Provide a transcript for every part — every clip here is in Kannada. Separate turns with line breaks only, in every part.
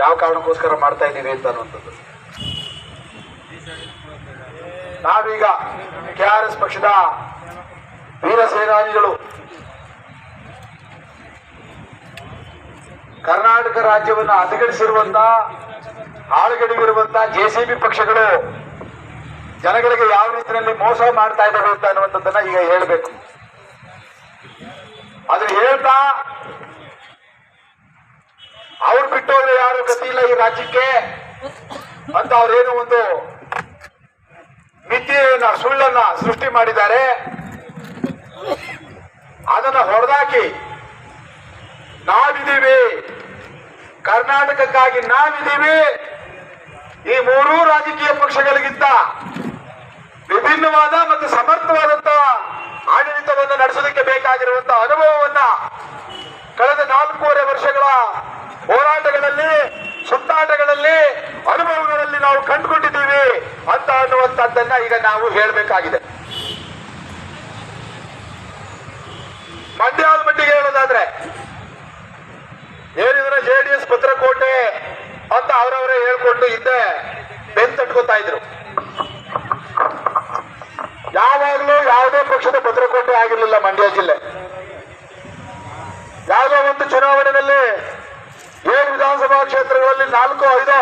ಯಾವ ಕಾರಣಕ್ಕೋಸ್ಕರ ಮಾಡ್ತಾ ಇದ್ದೀವಿ ಅಂತ ಅನ್ನುವಂಥದ್ದು. ನಾವೀಗ KRS ಪಕ್ಷದ ವೀರ ಸೇನಾನಿಗಳು ಕರ್ನಾಟಕ ರಾಜ್ಯವನ್ನು ಹದಗೆಡಿಸಿರುವಂತ ಹಾಳುಗೆಡಿಗಿರುವಂತ JCB ಪಕ್ಷಗಳು ಜನಗಳಿಗೆ ಯಾವ ರೀತಿಯಲ್ಲಿ ಮೋಸ ಮಾಡ್ತಾ ಇದ್ದಾವೆ ಅಂತ ಅನ್ನುವಂಥದ್ದನ್ನ ಈಗ ಹೇಳಬೇಕು. ಅದನ್ನ ಹೇಳ್ತಾ ಅವ್ರು ಬಿಟ್ಟೋದ್ರೆ ಯಾರು ಗತಿ ಇಲ್ಲ ಈ ರಾಜ್ಯಕ್ಕೆ ಅಂತ ಅವ್ರೇನು ಒಂದು ಮಿತಿಯನ್ನ ಸುಳ್ಳನ್ನ ಸೃಷ್ಟಿ ಮಾಡಿದ್ದಾರೆ. ಅದನ್ನ ಹೊಡೆದಾಕಿ ನಾವಿದ್ದೀವಿ, ಕರ್ನಾಟಕಕ್ಕಾಗಿ ನಾವಿದ್ದೀವಿ, ಈ ಮೂರೂ ರಾಜಕೀಯ ಪಕ್ಷಗಳಿಗಿಂತ ವಿಭಿನ್ನವಾದ ಮತ್ತು ಸಮರ್ಥವಾದಂತಹ ಆಡಳಿತವನ್ನು ನಡೆಸೋದಕ್ಕೆ ಬೇಕಾಗಿರುವಂತಹ ಅನುಭವವನ್ನ ಕಳೆದ 4.5 ವರ್ಷಗಳ ಹೋರಾಟಗಳಲ್ಲಿ, ಸುತ್ತಾಟಗಳಲ್ಲಿ, ಅನುಭವಗಳಲ್ಲಿ ನಾವು ಕಂಡುಕೊಂಡಿದ್ದೀವಿ ಅಂತ ಅನ್ನುವಂಥದ್ದನ್ನ ಈಗ ನಾವು ಹೇಳಬೇಕಾಗಿದೆ. ಮಂಡ್ಯದ ಮಟ್ಟಿಗೆ ಹೇಳೋದಾದ್ರೆ ಏನಿದ್ರೆ JDS ಭದ್ರಕೋಟೆ ಅಂತ ಅವರವರೇ ಹೇಳ್ಕೊಂಡು ಹಿಂದೆ ಬೆನ್ ತಟ್ಕೋತಾ ಇದ್ರು. ಯಾವಾಗಲೂ ಯಾವುದೇ ಪಕ್ಷದ ಭದ್ರಕೋಟೆ ಆಗಿರಲಿಲ್ಲ ಮಂಡ್ಯ ಜಿಲ್ಲೆ. ಯಾವುದೋ ಒಂದು ಚುನಾವಣೆಯಲ್ಲಿ 7 ವಿಧಾನಸಭಾ ಕ್ಷೇತ್ರಗಳಲ್ಲಿ 4-5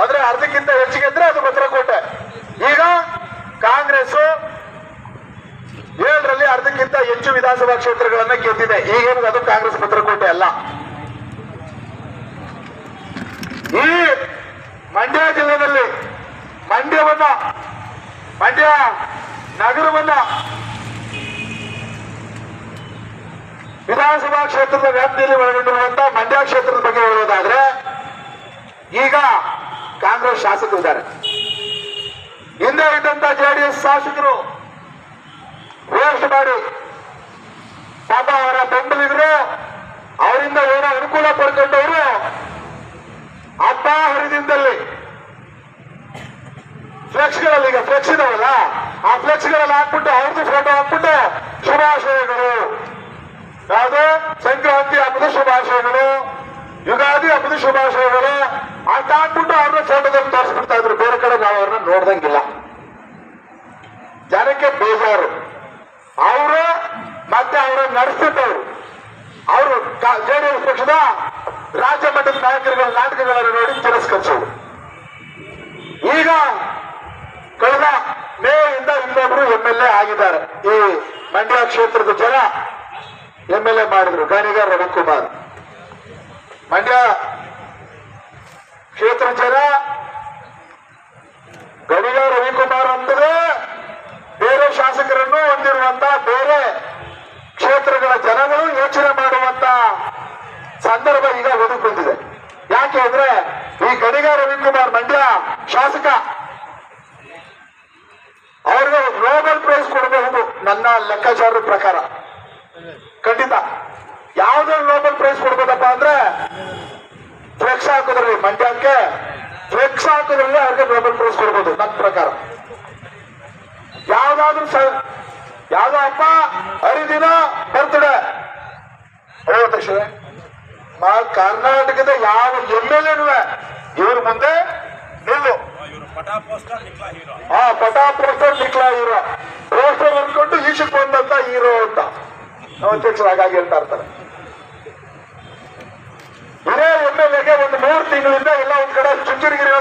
ಅಂದ್ರೆ ಅರ್ಧಕ್ಕಿಂತ ಹೆಚ್ಚಿಗೆ ಇದ್ರೆ ಅದು ಭದ್ರಕೋಟೆ. ಈಗ ಕಾಂಗ್ರೆಸ್ 7ರಲ್ಲಿ ಅರ್ಧಕ್ಕಿಂತ ಹೆಚ್ಚು ವಿಧಾನಸಭಾ ಕ್ಷೇತ್ರಗಳನ್ನ ಗೆದ್ದಿದೆ. ಈಗೇನು ಅದು ಕಾಂಗ್ರೆಸ್ ಭದ್ರಕೋಟೆ ಅಲ್ಲ. ಈ ಮಂಡ್ಯ ಜಿಲ್ಲೆಯಲ್ಲಿ ಮಂಡ್ಯ ನಗರವನ್ನ ವಿಧಾನಸಭಾ ಕ್ಷೇತ್ರದ ವ್ಯಾಪ್ತಿಯಲ್ಲಿ ಒಳಗೊಂಡಿರುವಂತಹ ಮಂಡ್ಯ ಕ್ಷೇತ್ರದ ಬಗ್ಗೆ ಹೇಳೋದಾದ್ರೆ ಈಗ ಕಾಂಗ್ರೆಸ್ ಶಾಸಕರಿದ್ದಾರೆ. ಹಿಂದೆ ಇದ್ದಂತ JDS ಶಾಸಕರು ವೇಸ್ಟ್ ಮಾಡಿ ಪಾಪ ಅವರ ಬೆಂಬಲಿಗರು ಅವರಿಂದ ಏನೋ ಅನುಕೂಲ ಪಡ್ಕೊಂಡವರು ಹಬ್ಬ ಹರಿದಿನದಲ್ಲಿ ಫ್ಲೆಕ್ಸ್ಗಳಲ್ಲಿ, ಈಗ ಫ್ಲೆಕ್ಸ್ ಇದಾವಲ್ಲ, ಆ ಫ್ಲೆಕ್ಸ್ಗಳಲ್ಲಿ ಹಾಕ್ಬಿಟ್ಟು ಅವ್ರದ್ದು ಫೋಟೋ ಹಾಕ್ಬಿಟ್ಟು ಶುಭಾಶಯಗಳು, ಯಾವುದು ಸಂಕ್ರಾಂತಿ ಹಬ್ಬದ ಶುಭಾಶಯಗಳು, ಯುಗಾದಿ ಹಬ್ಬದ ಶುಭಾಶಯಗಳು ಅಂತ ಹಾಕ್ಬಿಟ್ಟು ಅವ್ರನ್ನ ಫೋಟೋದಲ್ಲಿ ತೋರಿಸ್ಬಿಡ್ತಾ ಇದ್ರು. ಬೇರೆ ಕಡೆ ನಾವು ಅವ್ರನ್ನ ನೋಡ್ದಂಗಿಲ್ಲ. ಜನಕ್ಕೆ ಬೇಜಾರು. ಅವರು ಮತ್ತೆ ಅವರನ್ನು ನಡೆಸ್ತಿದ್ದವರು ಅವರು JDS ಪಕ್ಷದ ರಾಜ್ಯ ಮಟ್ಟದ ನಾಯಕರುಗಳ ನಾಟಕಗಳನ್ನು ನೋಡಿ ತಿರಸ್ಕರಿಸೋರು. ಈಗ ಕಳೆದ ಮೇಯಿಂದ ಇನ್ನೊಬ್ರು MLA ಆಗಿದ್ದಾರೆ. ಈ ಮಂಡ್ಯ ಕ್ಷೇತ್ರದ ಜನ MLA ಮಾಡಿದ್ರು, ಗಾಣಿಗಾರ್ ರವಿಕುಮಾರ್. ಮಂಡ್ಯ ಕ್ಷೇತ್ರ ಜನ ಗಣಿಗಾರ್ ರವಿಕುಮಾರ್ ಅಂದರೆ ಬೇರೆ ಶಾಸಕರನ್ನು ಹೊಂದಿರುವಂತ ಬೇರೆ ಕ್ಷೇತ್ರಗಳ ಜನಗಳು ಯೋಚನೆ ಮಾಡುವಂತ ಸಂದರ್ಭ ಈಗ ಒದಗಿ ಬಂದಿದೆ. ಯಾಕೆ ಅಂದ್ರೆ ಈ ಗಣಿಗಾರ್ ರವಿಕುಮಾರ್ ಮಂಡ್ಯ ಶಾಸಕ, ಅವ್ರಿಗೆ ನೋಬೆಲ್ ಪ್ರೈಸ್ ಕೊಡಬಹುದು ನನ್ನ ಲೆಕ್ಕಾಚಾರದ ಪ್ರಕಾರ. ಖಂಡಿತ ಯಾವ್ದ್ರಲ್ಲಿ ನೋಬೆಲ್ ಪ್ರೈಸ್ ಕೊಡ್ಬೋದಪ್ಪ ಅಂದ್ರೆ ಫ್ಲೆಕ್ಸ್ ಹಾಕಿದ್ರಲ್ಲಿ, ಮಂಡ್ಯಕ್ಕೆ ಫ್ಲೆಕ್ಸ್ ಹಾಕಿದ್ರಲ್ಲಿ ಅವ್ರಿಗೆ ನೋಬೆಲ್ ಪ್ರೈಸ್ ಕೊಡ್ಬೋದು ನನ್ನ ಪ್ರಕಾರ. ಯಾವ್ದೋ ಹಬ್ಬ ಹರಿದಿನ ಬರ್ತಡೆ ತಕ್ಷಣ ಕರ್ನಾಟಕದ ಯಾವ MLA ಇವ್ರ ಮುಂದೆ ನಿಲ್ಲು, ಪಟಾ ಪೋಸ್ಟರ್ ನಿಕ್ಲಾ ಹೀರೋ, ಪೋಸ್ಟರ್ ಅಂದ್ಕೊಂಡು ಈಶಕ್ ಬಂದಂತ ಹೀರೋ ಅಂತ ನಾವು ಅಧ್ಯಕ್ಷರು ಹಾಗಾಗಿ ಹೇಳ್ತಾ ಇರ್ತಾರೆ. ಇದೇ MLAಗೆ ಒಂದು 3 ತಿಂಗಳಿಂದ ಎಲ್ಲ ಒಂದ್ ಕಡೆ ಚುಂಚನಗಿರಿ